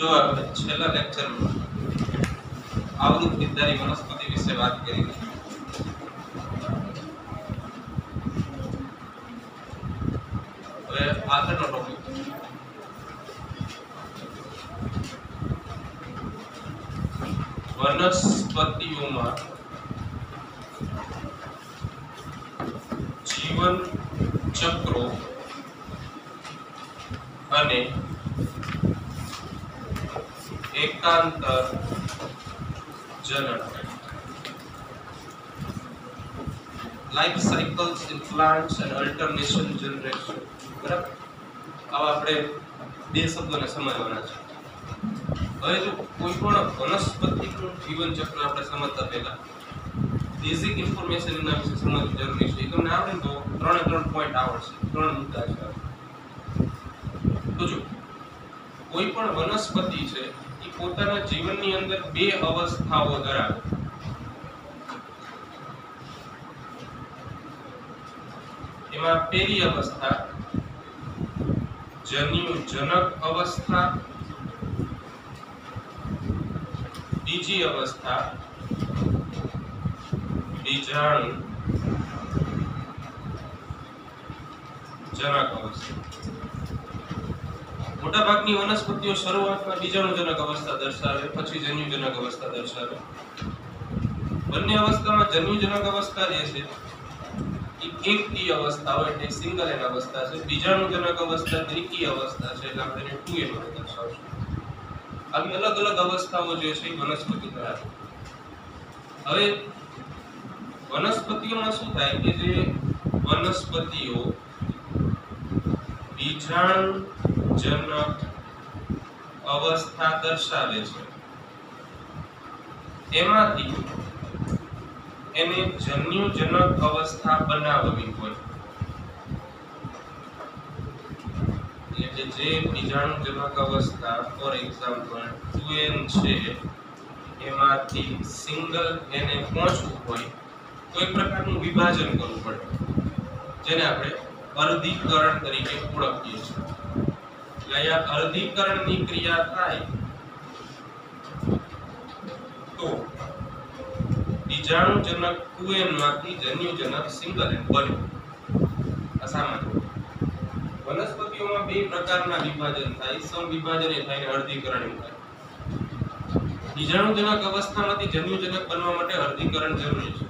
जो આપણે છેલ્લા લેક્ચરમાં આવૃત્તિધારી વનસ્પતિ વિશે વાત કરી હતી। હવે આગળનો ટોપિક વનસ્પતિઓમાં જીવન ચક્રો અને एकांतर जनन life cycles in plants and alternation generation. बराबर अब આપણે બે શબ્દોને સમજવાના છે। હવે જો કોઈ પણ વનસ્પતિનું જીવન ચક્ર આપણે સમજતા પહેલા બેઝિક ઇન્ફોર્મેશન એના વિશે સમજવું જરૂરી છે। તમને આવડે તો 3 પોઈન્ટ આવડશે, 3 મુદ્દા છે। તો જો કોઈ પણ વનસ્પતિ છે પોતાના જીવનની અંદર બે અવસ્થાઓ ધરાવે। એમાં પહેલી અવસ્થા જન્યુજનક અવસ્થા, બીજી અવસ્થા બીજાણુ જનક અવસ્થા। મોટા ભાગની વનસ્પતિઓ શરૂઆતમાં બીજાણુજનક અવસ્થા દર્શાવે, પછી જન્યુજનક અવસ્થા દર્શાવે। બંને અવસ્થામાં જન્યુજનક અવસ્થા જે છે એ એકકીય અવસ્થા હોય એટલે સિંગલ એન અવસ્થા છે। બીજાણુજનક અવસ્થા દ્વિકીય અવસ્થા છે એટલે આપણે ટુ એન દર્શાવશું। આવી અલગ અલગ અવસ્થાઓ જે છે એ વનસ્પતિ ધરાવે। હવે વનસ્પતિઓમાં શું થાય કે જે વનસ્પતિઓ બીજાણુજનક અવસ્થા દર્શાવે છે એમાંથી એને જન્યુજનક અવસ્થા બનાવવી હોય એટલે જે બીજાણુજનક અવસ્થા ફોર એક્ઝામ્પલ 2n છે એમાંથી સિંગલ એને પહોંચવું હોય તો એક પ્રકારનું વિભાજન કરવું પડે જેને આપણે અર્ધીકરણ તરીકે ઓળખીએ છીએ। એટલે અહીંયા અર્ધીકરણની ક્રિયા થાય તો બીજાણુજનક 2n માંથી જન્યુજનક સિંગલ n બને। આ સામાન્ય વનસ્પતિઓમાં બે પ્રકારના વિભાજન થાય, સમવિભાજન એ થાય અને અર્ધીકરણ એ થાય। બીજાણુજનક અવસ્થામાંથી જન્યુજનક બનવા માટે અર્ધીકરણ જરૂરી છે।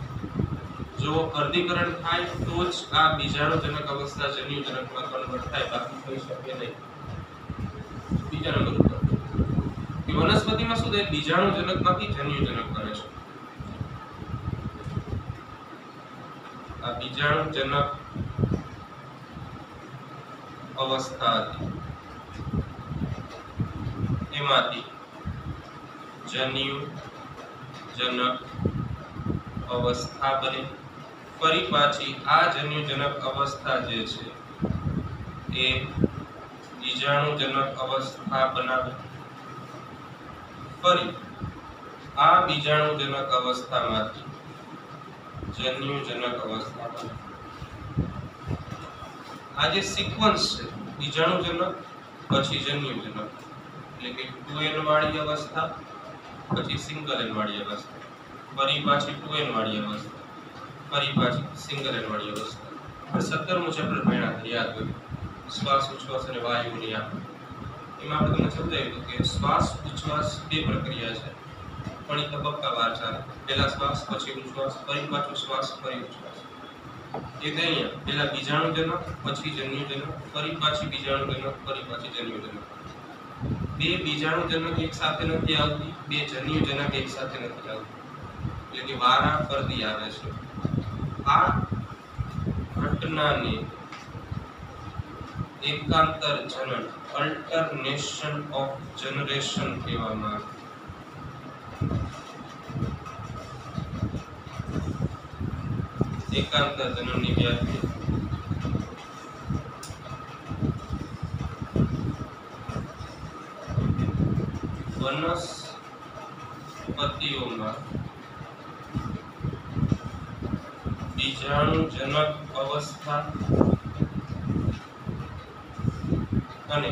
જો અર્ધીકરણ થાય તો જ આ બીજાણુજનક અવસ્થા જન્યુજનકમાં કન્વર્ટ થાય, બાકી થઈ શકે નહીં। બીજા નંબર ઉપર કે વનસ્પતિમાં શું થાય, બીજાણુજનકમાંથી જન્યુજનક બને છે। આ બીજાણુજનક અવસ્થા હતી એમાંથી જન્યુજનક અવસ્થા બને। ફરી પાછી આ જન્યુજનક અવસ્થા જે છે એ બીજાણુજનક અવસ્થા બનાવે। ફરી આ બીજાણુજનક અવસ્થામાંથી જન્યુજનક અવસ્થા બને। આ જે સિક્વન્સ છે બીજાણુજનક પછી જન્યુજનક એટલે કે 2n વાળી અવસ્થા પછી સિંગલ n વાળી અવસ્થા, ફરી પાછી 2n વાળી અવસ્થા, ફરી પાછી સિંગલ n વાળી અવસ્થા। આપણે 17મું ચેપ્ટર ભણ્યા યાદ હોય, શ્વાસ ઉચ્છ્વાસ અને વાયુની આ એમાં આપણે તમને સમજાવ્યું કે શ્વાસ ઉચ્છ્વાસ બે પ્રક્રિયા છે પણ એ તબક્કાવાર ચાલે। પહેલા શ્વાસ પછી ઉચ્છ્વાસ, ફરી પાછો શ્વાસ ફરી ઉચ્છ્વાસ। એ અહીંયા પહેલા બીજાણુજનક પછી જન્યુજનક, ફરી પાછી બીજાણુજનક, ફરી પાછી જન્યુજનક। બે બીજાણુજનક એક સાથે નથી આવતી, બે જન્યુજનક એક સાથે નથી આવતી, એટલે કે વારા ફરતી આવે છે। આ ઘટનાને એકાંતર જનન અલ્ટરનેશન ઓફ જનરેશન કહેવામાં આવે। એકાંતર જનનની વ્યાખ્યા વનસ્પતિઓમાં બીજાણુજનક અવસ્થા અને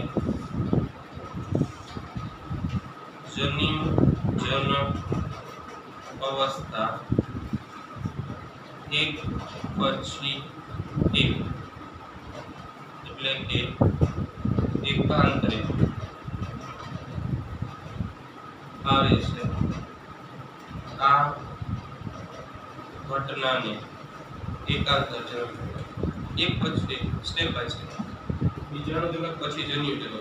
જન્યુજનક અવસ્થા એક પછી એક એટલે કે એકાંતરે આવે છે. આ ઘટનાને એકાંતર જનક એક પછી સ્ટેપ બાય સ્ટેપ બીજાણુજનક પછી જન્યુજનક,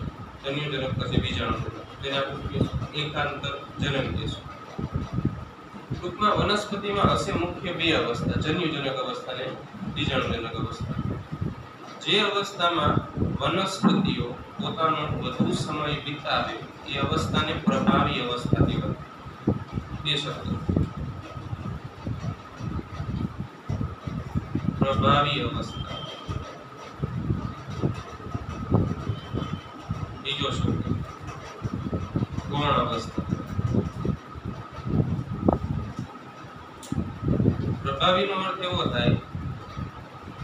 જન્યુજનક પછી બીજાણુજનક, જેને આપણે એકાંતર જનક કહીશું. ટૂંકમાં વનસ્પતિમાં હશે મુખ્ય બે અવસ્થા, જન્યુજનક અવસ્થા અને બીજાણુજનક અવસ્થા. જે અવસ્થામાં વનસ્પતિઓ પોતાનો વધુ સમય વિતાવે એ અવસ્થાને પ્રભાવી અવસ્થા કહેવાય. બે શબ્દ, પ્રભાવી અવસ્થા. બીજો શબ્દ ગૌણ અવસ્થા. પ્રભાવીનો અર્થ એવો થાય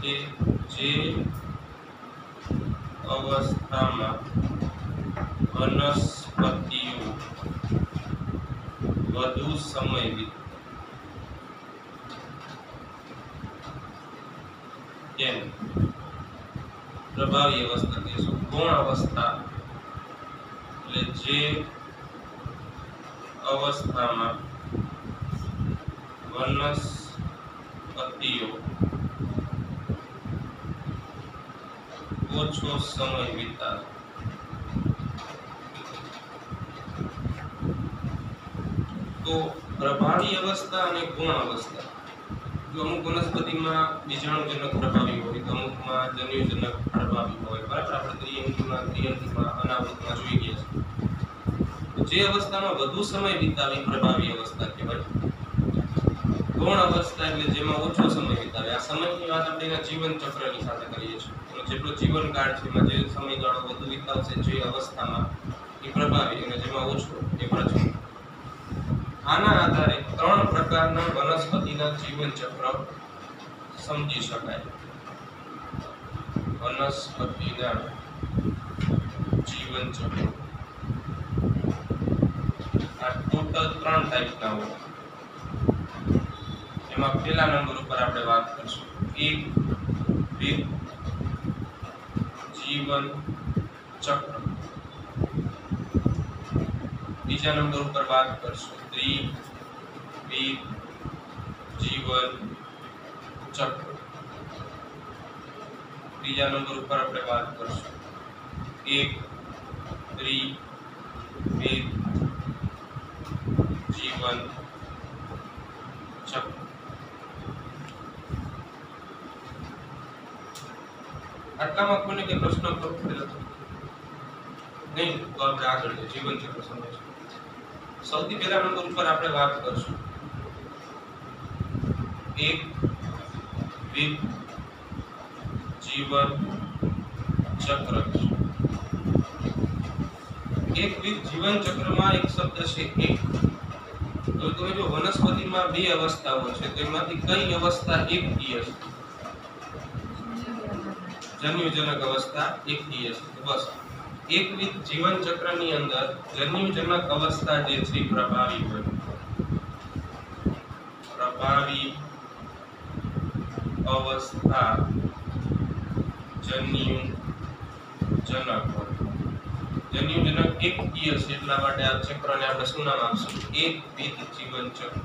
કે જે અવસ્થામાં વનસ્પતિઓ વધુ સમય વિતાવે તેને પ્રભાવી અવસ્થા કહીશું. ગૌણ અવસ્થા એટલે જે અવસ્થામાં વનસ્પતિઓ ઓછો સમય વિતાવે. તો પ્રભાવી અવસ્થા અને ગૌણ અવસ્થા, જો અમુક વનસ્પતિમાં બીજાણુજનક પ્રભાવી હોય તો અમુકમાં જન્યુજનક પ્રભાવી હોય. બરાબર, આપણે દ્વિઅંગીમાં અનાવૃતમાં જોઈ ગયા છે. જે અવસ્થામાં વધુ સમય વિતાવી પ્રભાવી અવસ્થા કહેવાય. ગૌણ અવસ્થા એટલે જેમાં ઓછો સમય વિતાવે. આ સમયની વાત આપણે એના જીવન ચક્રની સાથે કરીએ છીએ. જેટલો જીવનકાળ છે એમાં જે સમયગાળો વધુ વિતાવશે જે અવસ્થામાં એ પ્રભાવી અને જેમાં ઓછો એ પ્રચલિત. આના આધારે ત્રણ પ્રકારના વનસ્પતિના જીવન ચક્ર સમજી શકાય. વનસ્પતિના જીવન ચક્ર આ ટોટલ ત્રણ ટાઈપના હોય. એમાં પહેલા નંબર ઉપર આપણે વાત કરીશું એકવિધ જીવન ચક્ર. બીજા નંબર ઉપર વાત કરશું ત્રિવિધ જીવન ચક્ર. ત્રીજા નંબર ઉપર આપણે વાત કરશું એક ત્રિવિધ જીવન ચક્ર. આટલામાં કોઈને કઈ પ્રશ્ન નહીં તો આપણે આગળ જીવન ચક્ર સમજીશું. સૌથી પહેલા નંબર ઉપર આપણે વાત કરશું એકવિધ જીવન ચક્ર. એકવિધ જીવન ચક્રમાં એક શબ્દ છે એક. તો તમે જો વનસ્પતિમાં બે અવસ્થાઓ છે તો એમાંથી કઈ અવસ્થા એકકીય છે? જન્યુજનક અવસ્થા એકકીય છે. બસ એકવિધ જીવન ચક્રની અંદર જન્યુજનક અવસ્થા જે છે પ્રભાવી હોય. પ્રભાવી અવસ્થા જન્યુજનક હોય. જન્યુજનક એકકીય છે એટલા માટે આ ચક્રને આપણે શું નામ આપશું? એકવિધ જીવન ચક્ર.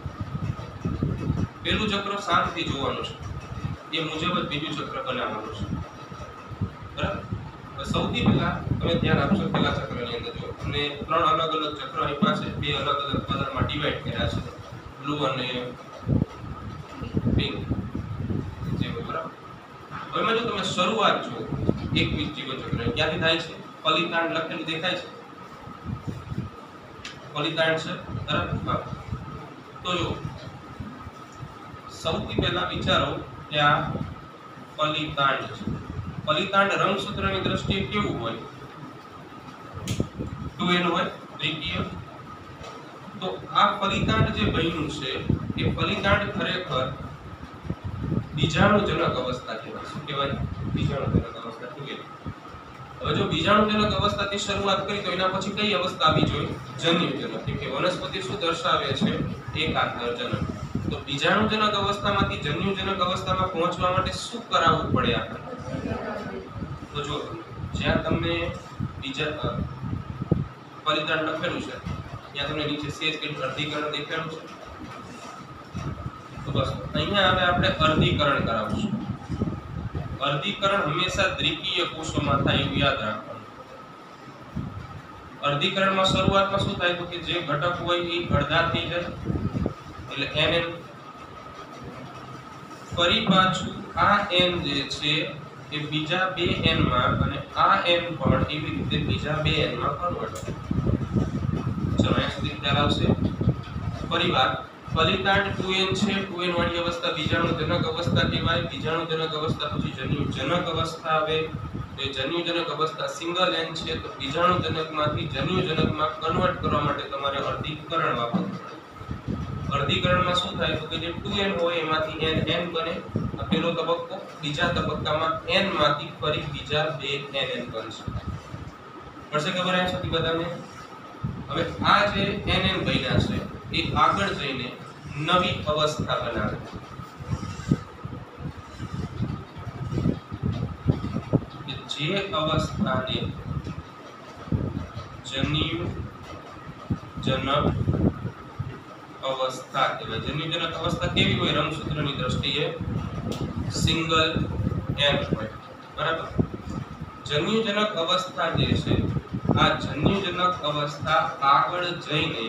પહેલું ચક્ર શાંતિથી જોવાનું છે, એ મુજબ જ બીજું ચક્ર બનાવવાનું છે. બરાબર, સૌથી પહેલા તમે ધ્યાન આપશો પહેલા ચક્રની અંદર જો અને ત્રણ અલગ અલગ ચક્ર આપ્યા છે, બે અલગ અલગ કલરમાં ડિવાઇડ કર્યા છે, બ્લુ અને પિંક જેવું. બરાબર, એમાં જો તમે શરૂઆત જો એકવિધ જીવન ચક્ર ક્યાંથી થાય છે? ફલિતાંડ લખેલું દેખાય છે, ફલિતાંડ છે. બરાબર, હા. તો જો સૌથી પહેલા વિચારો કે આ ફલિતાંડ છે. ફલિતાંડ રંગસૂત્રની દ્રષ્ટિએ કેવું હોય? 2n હોય, દ્વિતીય. તો આ ફલિતાંડ જે બન્યું છે એ ફલિતાંડ ખરેખર બીજાણુજનક અવસ્થા કહેવાય. શું કહેવાય? બીજાણુજનક અવસ્થા. 2n. હવે જો બીજાણુજનક અવસ્થાથી શરૂઆત કરી તો એના પછી કઈ અવસ્થા આવી જોઈએ? જન્યુજનક. કેમ કે વનસ્પતિ શું દર્શાવે છે? એકાંતરજનક. તો બીજાણુજનક અવસ્થામાંથી જન્યુજનક અવસ્થામાં પહોંચવા માટે શું કરાવવું પડે આપણે? તો જો જ્યાં તમને બીજા પરિતાણ લખેલું છે ત્યાં તમને નીચે સેજ કેટલું અર્ધીકરણ દેખાયું છે. તો બસ અહીંયા હવે આપણે અર્ધીકરણ કરાવશું. અર્ધીકરણ હંમેશા દ્વિકીય કોષોમાં થાય એવું યાદ રાખવાનું. અર્ધીકરણમાં શરૂઆતમાં શું થાય તો કે જે ઘટક હોય એ અડધા થઈ જાય એટલે nn. ફરી પાછું આ n જે છે એ બીજા બે n માં અને આ n પણ એવી રીતે બીજા બે n માં કન્વર્ટ થાય. ચલો અહીંયા સુધી ખ્યાલ આવશે. ફરીવાર ફલિતાંડ 2n છે. 2n વાળી અવસ્થા બીજાણુજનક અવસ્થા કહેવાય. બીજાણુજનક અવસ્થા પછી જન્યુજનક અવસ્થા આવે. તો જન્યુજનક અવસ્થા સિંગલ n છે. તો બીજાણુજનકમાંથી જન્યુજનકમાં કન્વર્ટ કરવા માટે તમારે અર્ધીકરણ વાપરવું પડે. અર્ધીકરણમાં શું થાય તો કે જે 2n હોય એમાંથી n બને આ પહેલો તબક્કો. બીજા તબક્કામાં n માંથી ફરી બીજા બે nn બનશે. પડશે ખબર આ સુધી બધાને? હવે આ જે nn બન્યા છે એ આગળ જઈને નવી અવસ્થા બનાવે. જે અવસ્થાને જન્યુજનક અવસ્થા કહેવાય. જન્યુજનક અવસ્થા કેવી હોય? રંગસૂત્રની દ્રષ્ટિએ સિંગલ n હોય. બરાબર. જન્યુજનક અવસ્થા જે છે આ જન્યુજનક અવસ્થા આગળ જઈને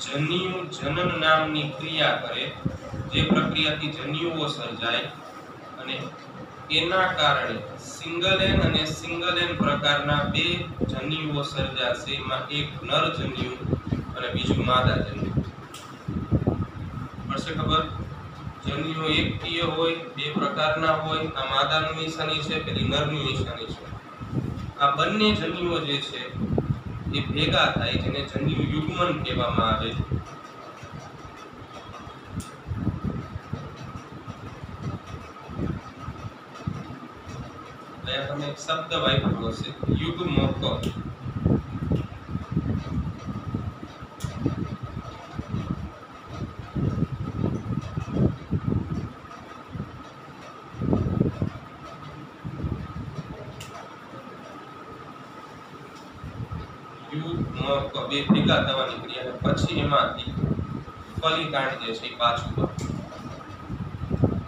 જન્યુજનન નામની ક્રિયા કરે. જે પ્રક્રિયાથી જન્યુઓ સર્જાય અને એના કારણે સિંગલ n અને સિંગલ n પ્રકારના બે જન્યુઓ સર્જાશે. એમાં એક નર જન્યુ અને બીજું માદા જન્યુ. પડશે ખબર? જન્યુઓ એકકીય હોય, બે પ્રકારના હોય. આ માદાની નિશાની છે, પેલી નરની નિશાની છે. આ બંને જન્યુઓ જે છે એ ભેગા થાય જેને જન્યુ યુગ્મન કહેવામાં આવે. અહીંયા તમે એક શબ્દ વાપર્યો હશે યુગ્મક. બે ભેગા થવાની ક્રિયા પછી એમાંથી ફલિતાંડ જે છે એ પાછું બને.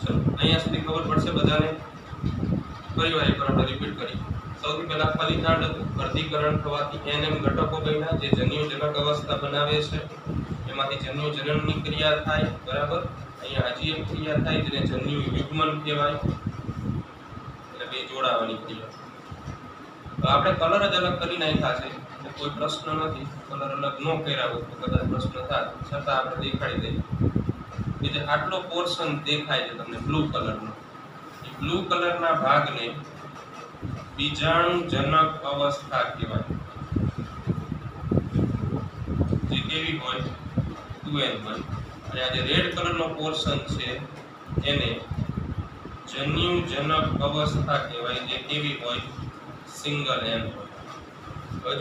ચલો અહીંયા સુધી ખબર પડશે બધાને? ફરીવાર એકવાર આપણે રિપીટ કરી. સૌથી પહેલા ફલિતાંડ હતું. અર્ધીકરણ થવાથી nm ઘટકો બન્યા જે જન્યુજનક અવસ્થા બનાવે છે. એમાંથી જન્યુજનનની ક્રિયા થાય. બરાબર. અહીંયા હજી એક ક્રિયા થાય જેને જન્યુ યુગ્મન કહેવાય. એટલે બે જોડાવાની ક્રિયા. તો આપણે કલર જ અલગ કરી નાખ્યા છે. કોઈ પ્રશ્ન નથી. કલર અલગ ન કર્યા હોય તો કદાચ પ્રશ્ન થાય. છતાં આપણે દેખાડી દઈએ કે જે આટલો પોર્શન દેખાય છે તમને બ્લુ કલરનો, એ બ્લુ કલરના ભાગને બીજાણુજનક અવસ્થા કહેવાય. જે કેવી હોય? 2n હોય. અને આ જે રેડ કલરનો પોર્શન છે એને જન્યુજનક અવસ્થા કહેવાય. જે કેવી હોય? સિંગલ n હોય.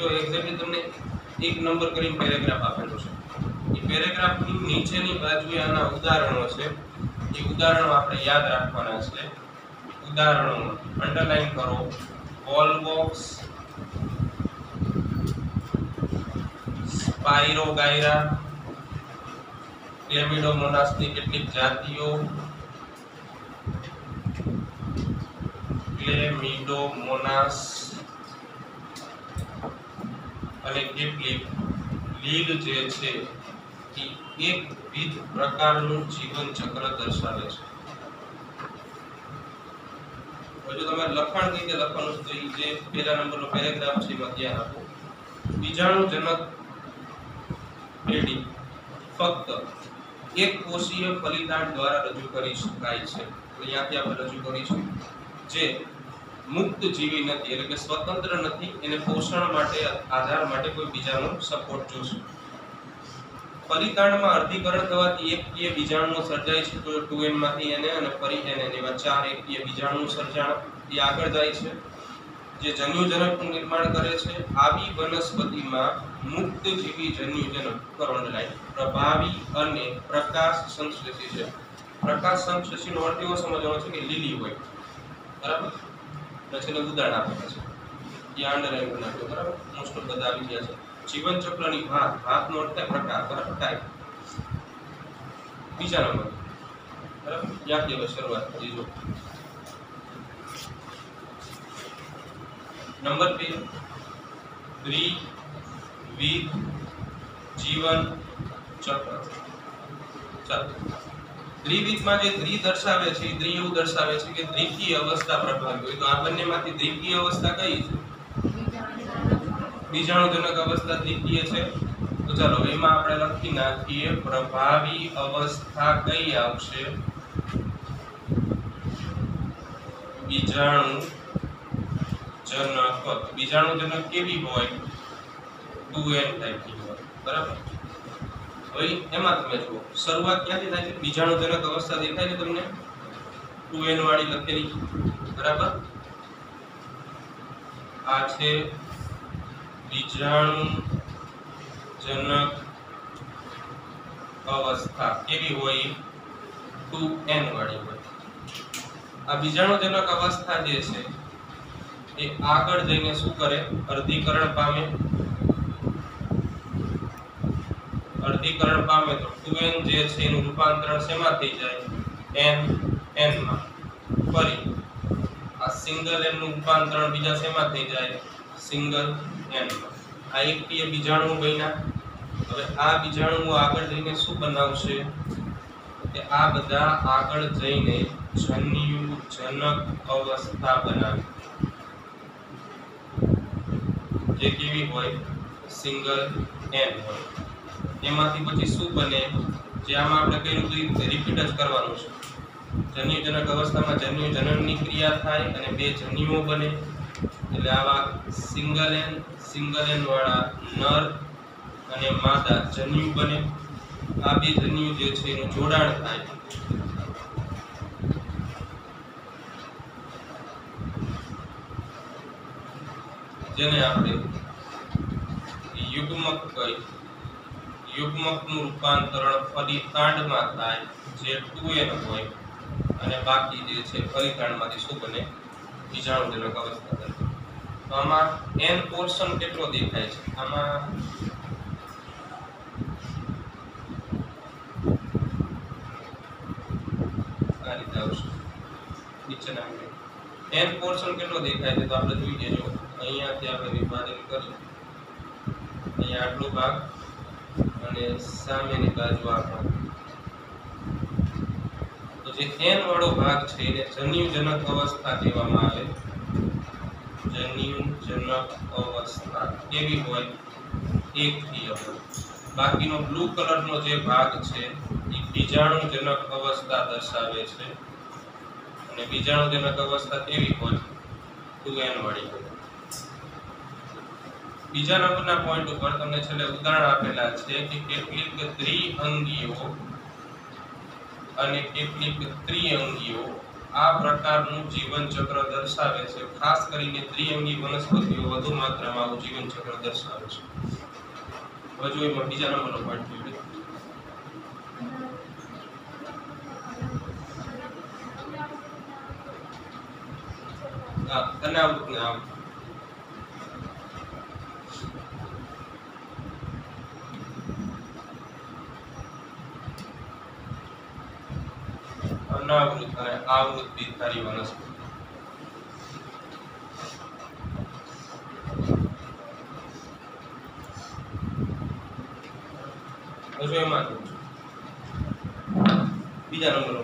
જો એક્ઝેક્ટલી તમને એક નંબર કરીને પેરેગ્રાફ આપેલો છે. એ પેરેગ્રાફની નીચેની બાજુએ આના ઉદાહરણો છે. એ ઉદાહરણો આપણે યાદ રાખવાના છે. ઉદાહરણો અંડરલાઈન કરો. વોલવોક્સ, સ્પાઇરોગાયરા, ક્લેમિડોમોનાસની કેટલીક જાતિઓ, ક્લેમિડોમોનાસ અને કેટલીક લીડ જે છે એ એકવિધ પ્રકારનું જીવન ચક્ર દર્શાવે છે. જો તમે લખાણ કઈ રીતે લખવાનું છે તો જે પહેલા નંબરનો પેરેગ્રાફ છે એમાં ધ્યાન આપો. બીજાણુજનક પેઢી ફક્ત એક કોષીય ફલિતાંડ દ્વારા રજૂ કરી શકાય છે. અહીંયાથી આપણે રજૂ કરીશું. જે મુક્ત જીવી નથી એટલે કે સ્વતંત્ર નથી. એને પોષણ માટે આધાર માટે કોઈ બીજાનો સપોર્ટ જોશે. ફલિતાંડમાં અર્ધીકરણ થવાથી એકકીય બીજાણુઓ સર્જાય છે. તો 2n માંથી n અને ફરી n એવા ચાર એકકીય બીજાણુઓ સર્જાણ એ આગળ જાય છે. જે જન્યુજનકનું નિર્માણ કરે છે આવી વનસ્પતિમાં મુક્ત જીવી જન્યુજનક કરંડલાય પ્રભાવી અને પ્રકાશ સંશ્લેષી છે. પ્રકાશ સંશ્લેષીનો અર્થ એવો સમજવાનો છે કે લીલી હોય, બરાબર. પછી ઉદાહરણ આપેલા છે, ત્યાં અંડરલાઈન કરી નાખ્યો, બરાબર. મોસ્ટ ઓફ બધા આવી ગયા છે. જીવન ચક્રની ભાતનો અર્થ થાય પ્રકાર, બરાબર. ટાઈપ. બીજા નંબર, બરાબર. ત્યાંથી હવે શરૂઆત કરી જો. નંબર 2 દ્વિવિધ જીવન ચક્ર. ચાલો, દ્વિવિધમાં જે દ્વિ દર્શાવે છે એ દ્વિ એવું દર્શાવે છે કે દ્વિકીય અવસ્થા પ્રભાવી હોય. તો આ બંનેમાંથી દ્વિકીય અવસ્થા કઈ છે? બીજાણુજનક અવસ્થા દ્વિકીય છે. તો ચાલો એમાં આપણે લખી નાખીએ પ્રભાવી અવસ્થા કઈ આવશે? બીજાણુજનક. બીજાણુજનક કેવી હોય? 2n ટાઈપની હોય, બરાબર. હવે એમાં તમે જુઓ શરૂઆત ક્યાંથી થાય છે? બીજાણુજનક અવસ્થા દેખાય છે તમને 2n વાળી લખેલી, બરાબર. આ છે બીજાણુજનક અવસ્થા. કેવી હોય? 2n વાળી હોય. આ બીજાણુજનક અવસ્થા જે છે એ આગળ જઈને શું કરે? અર્ધીકરણ પામે. અર્ધીકરણ પામે તો 2n જે છે એનું રૂપાંતરણ શેમાં થઈ જાય? n માં. ફરી આ સિંગલ n નું રૂપાંતરણ બીજા શેમાં થઈ જાય? સિંગલ n માં. આ એકકીય બીજાણુ બન્યા. હવે આ બીજાણુઓ આગળ જઈને શું બનાવશે? કે આ બધા આગળ જઈને જન્યુજનક અવસ્થા બનાવે, જે કેવી હોય? સિંગલ n હોય. એમાંથી પછી શું બને? જે આમાં આપણે કહ્યું હતું રિપીટ જ કરવાનું છે. જન્યુજનક અવસ્થામાં જન્યુજનનની ક્રિયા થાય અને બે જન્યુઓ બને. એટલે આવા સિંગલ n વાળા નર અને માદા જન્યુ બને. આ બે જન્યુ જે છે એનું જોડાણ થાય, જેને આપણે યુગ્મક કહી. યુગ્મકનું રૂપાંતરણ ફલિતાંડમાં થાય, જે 2n હોય, અને બાકી જે છે ફલિતાંડમાંથી શું બને? બીજાણુજનક અવસ્થા બને. તો આમાં n પોર્શન કેટલો દેખાય છે? આમાં આ રીતે આવશે નીચેના n પોર્શન કેટલો દેખાય છે? તો આપણે જોઈએ, જો અહીંયાથી આપણે વિભાજન કરીએ, અહીંયા આટલો ભાગ અને સામેની બાજુ આ ભાગ. તો જે n વાળો ભાગ છે એને જન્યુજનક અવસ્થા કહેવામાં આવે. જન્યુજનક અવસ્થા કેવી હોય? એકકીય હોય. બાકીનો બ્લુ કલરનો જે ભાગ છે એ બીજાણુજનક અવસ્થા દર્શાવે છે. અને બીજાણુજનક અવસ્થા કેવી હોય? 2n વાળી હોય. બીજા નંબરના પોઈન્ટ ઉપર તમને છેલ્લે ઉદાહરણ આપેલા છે કે કેટલીક દ્વિઅંગીઓ અને કેટલીક ત્રિઅંગીઓ આ પ્રકારનું જીવન ચક્ર દર્શાવે છે. ખાસ કરીને ત્રિઅંગી વનસ્પતિઓ વધુ માત્રામાં આવું જીવન ચક્ર દર્શાવે છે. હવે જો એમાં બીજા નંબરનો પોઈન્ટ જોઈએ. અનાવૃત ને આમ અનાવૃત અને આવૃત બીજધારી વનસ્પતિ. હજુ એમાં બીજા નંબરનો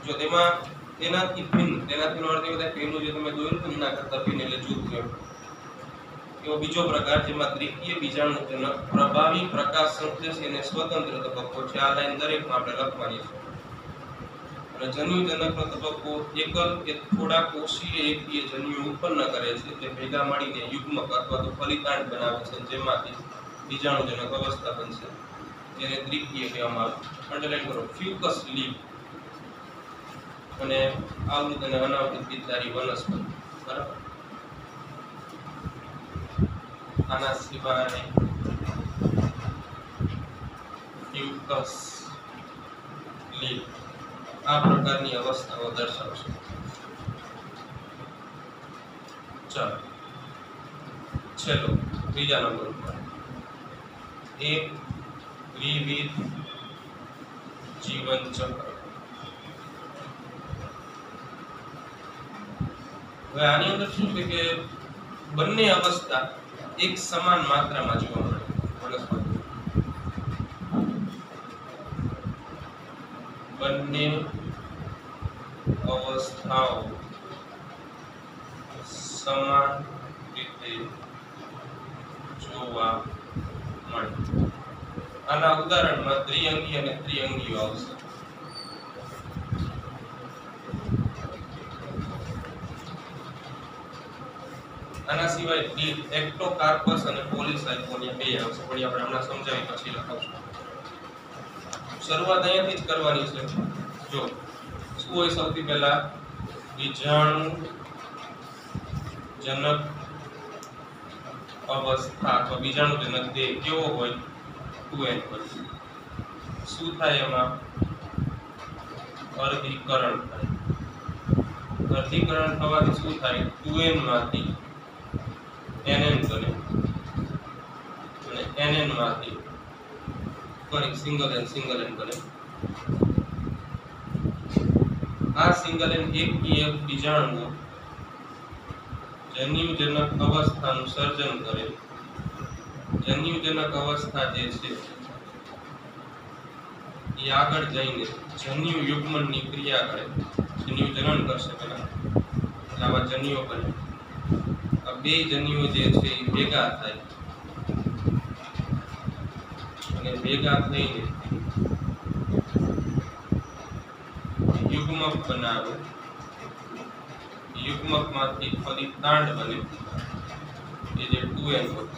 જો તેમાં તેનાથી ભિન્ન, તેનાથી નો અર્થ એવો થાય પેલું જે તમે જોયું હતું એના કરતા ભિન્ન એટલે જુદું એમ. એવો બીજો પ્રકાર જેમાં દ્વિકીય બીજાણુજનક પ્રભાવી પ્રકાશ સંશ્લેષી અને સ્વતંત્ર તબક્કો છે. આ લાઈન દરેકમાં આપણે લખવાની છે. અને જન્યુજનકનો તબક્કો એકલ કે થોડા કોષીય એકકીય જન્યુ ઉત્પન્ન કરે છે, જે ભેગા મળીને યુગ્મક અથવા તો ફલિતાંડ બનાવે છે, જેમાંથી બીજાણુજનક અવસ્થા બનશે, જેને દ્વિકીય કહેવામાં આવે. અંડરલાઈન કરો. ફ્યુકસ લીફ અને આવૃત અને અનાવૃત બીજધારી વનસ્પતિ. બરાબર. આના સિવાય ટ્યુકસ લીડ આ પ્રકારની અવસ્થાઓ દર્શાવશે. ચાલો છેલ્લો ત્રીજા નંબર ઉપર એક વિવિધ જીવન ચક્ર. હવે આની અંદર શું છે કે બંને અવસ્થા એક સમાન માત્રામાં જોવા મળે વનસ્પતિ. બંને અવસ્થાઓ સમાન રીતે જોવા મળે. આના ઉદાહરણમાં દ્વિઅંગી અને ત્રિઅંગીઓ આવશે. આના સિવાય એક્ટોકાર્પસ અને પોલિસાયકોનિયા બે આવશે, પણ આપણે હમણાં સમજાવી પછી લખાવશું. શરૂઆત અહીંયાથી જ કરવાની છે. જો શું હોય સૌથી પહેલા બીજાણુ જનક અવસ્થા અથવા બીજાણુ જનક દેહ કેવો હોય 2n હોય. શું થાય એમાં અર્ધીકરણ થાય. અર્ધીકરણ થવાથી શું થાય 2n માંથી nn બને અને nn માંથી ફરી સિંગલ n બને. આ સિંગલ n એકકીય બીજાણુઓ જન્યુજનક અવસ્થાનું સર્જન કરે. જન્યુજનક અવસ્થા જે છે એ આગળ જઈને જન્યુ યુગ્મનની ક્રિયા કરે. જન્યુ જનન કરશે પહેલા, આવા જન્યુઓ બને. આ બે જન્યુઓ જે છે એ ભેગા થાય અને ભેગા થઈને યુગ્મક બનાવે. યુગ્મકમાંથી ફરી તાંડ બને એ જે 2n હોય.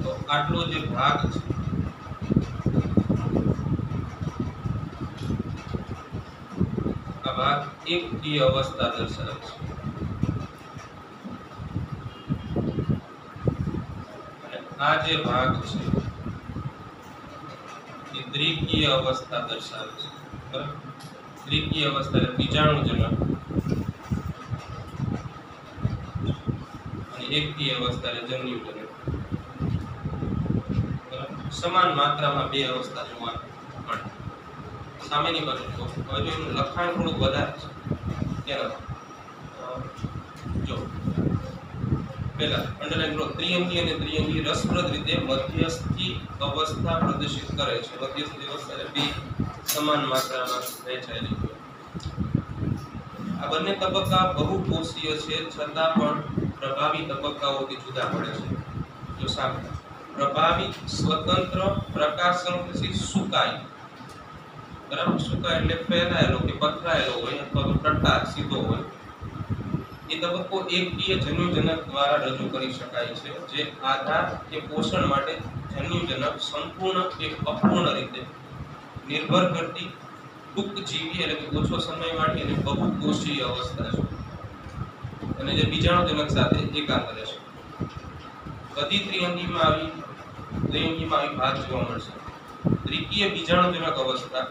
તો આટલો જે ભાગ છે આ ભાગ એકકીય અવસ્થા દર્શાવે છે. અને આ જે ભાગ છે એ દ્વિકીય અવસ્થા દર્શાવે છે. બરાબર. દ્વિકીય અવસ્થા એટલે બીજાણુજનક અને એકકીય અવસ્થા એટલે જન્યુજનક. સમાન માત્રામાં બે અવસ્થા જોવા મળે. સામેની બાજુ જો હવે એનું લખાણ થોડું વધારે છે જો પહેલા અંડરલાઈન કરો. ત્રિઅંગી અને દ્વિઅંગી રસપ્રદ રીતે મધ્યસ્થી અવસ્થા પ્રદર્શિત કરે છે. મધ્યસ્થી અવસ્થા એટલે બે સમાન માત્રામાં વહેંચાયેલી હોય. આ બંને તબક્કા બહુકોષીય છે છતાં પણ પ્રભાવી તબક્કાઓથી જુદા પડે છે. જો સામે પ્રભાવી સ્વતંત્ર પ્રકાશનથી સુકાય. બરાબર. સુકાય એટલે ફેલાયેલો કે પથરાયેલો હોય અથવા તો ટટ્ટાર સીધો હોય. એ તબક્કો એકકીય જન્યુજનક દ્વારા રજૂ કરી શકાય છે, જે આધાર કે પોષણ માટે જન્યુજનક સંપૂર્ણ કે અપૂર્ણ રીતે નિર્ભર કરતી ટૂંકજીવી એટલે કે ઓછો સમયવાળી અને બહુકોષીય અવસ્થા છે, અને જે બીજાણુજનક સાથે એકાંતરે છે. બધી દ્વિઅંગીમાં આવી ભાગ જોવા મળશે. દ્વિકીય બીજાણુજનક અવસ્થા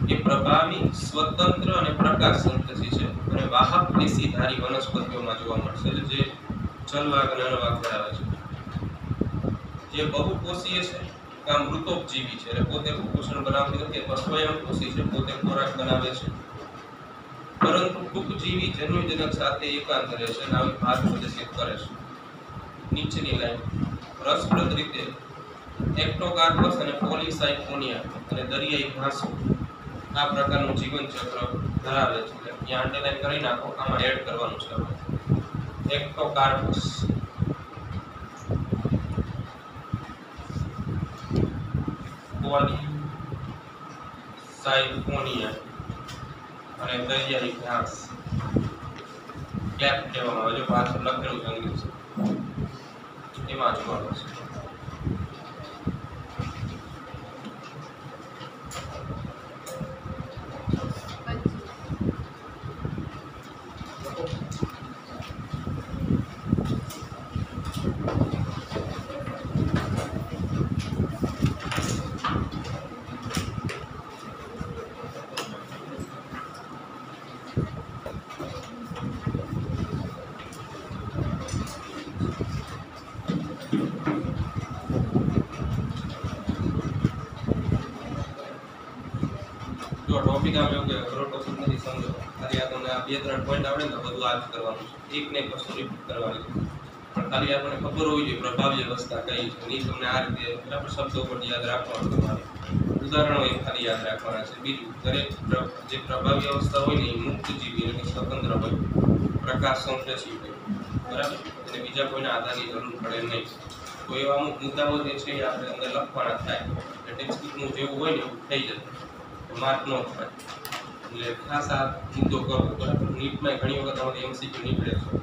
એ પ્રભાવી સ્વતંત્ર અને પ્રકાશ સંશ્લેષી છે અને વાહક પેશીધારી વનસ્પતિઓમાં જોવા મળશે, જે જલવાહક અને અણવાહક ધરાવે છે. જે બહુકોષીય છે કામ મૃતોપજીવી છે એટલે પોતે પોષણ બનાવતી નથી અથવા સ્વયંપોષી છે, પોતે ખોરાક બનાવે છે, પરંતુ ટૂંકજીવી જન્યુજનક સાથે એકાંતરે છે અને આવી ભાત પ્રદર્શિત કરે છે. નીચેની લાઈન રસપ્રદ રીતે એક્ટોકાર્પસ અને પોલિસાયકોનિયા અને દરિયાઈ ઘાસો આ પ્રકારનું જીવન ચક્ર ધરાવે છે. અહીંયા અંડરલાઈન કરી નાખો, આમાં એડ કરવાનું છે. એક્ટોકાર્પસ પોલિસાયકોનિયા અને દરિયાઈ ઘાસ ગેપ લેવામાં આવે છે. પાછળ લખેલું છે અંગ્રેજી એમાં જોવાનું છે. જો ટોપિક આમ એવું કે અઘરો ટોપિક નથી સમજો, ખાલી આ તમને આ 2-3 પોઈન્ટ આવડે ને તો બધું આ જ કરવાનું છે, એક ને એક વસ્તુ રિપીટ કરવાની છે, પણ ખાલી આપણને ખબર હોવી જોઈએ પ્રભાવી અવસ્થા કઈ છે, એ તમને આ રીતે બરાબર શબ્દો પર યાદ રાખવાનું તમારે, ઉદાહરણો એ ખાલી યાદ રાખવાના છે. બીજું દરેક જે પ્રભાવી અવસ્થા હોય ને એ મુક્ત જીવી એટલે કે સ્વતંત્ર હોય, પ્રકાશ સંશ્લેષી હોય, બરાબર, અને બીજા કોઈના આધારની જરૂર પડે નહીં. તો એવા અમુક મુદ્દાઓ જે છે એ આપણે અંદર લખવાના થાય, એટલે ટેક્સ્ટબુકનું જેવું હોય ને એવું થઈ જતું, માર્ક ન થાય. એટલે ખાસ આ મુદ્દો કરો, બરાબર. નીટમાં ઘણી વખત અમારી MCQ નીકળે છે.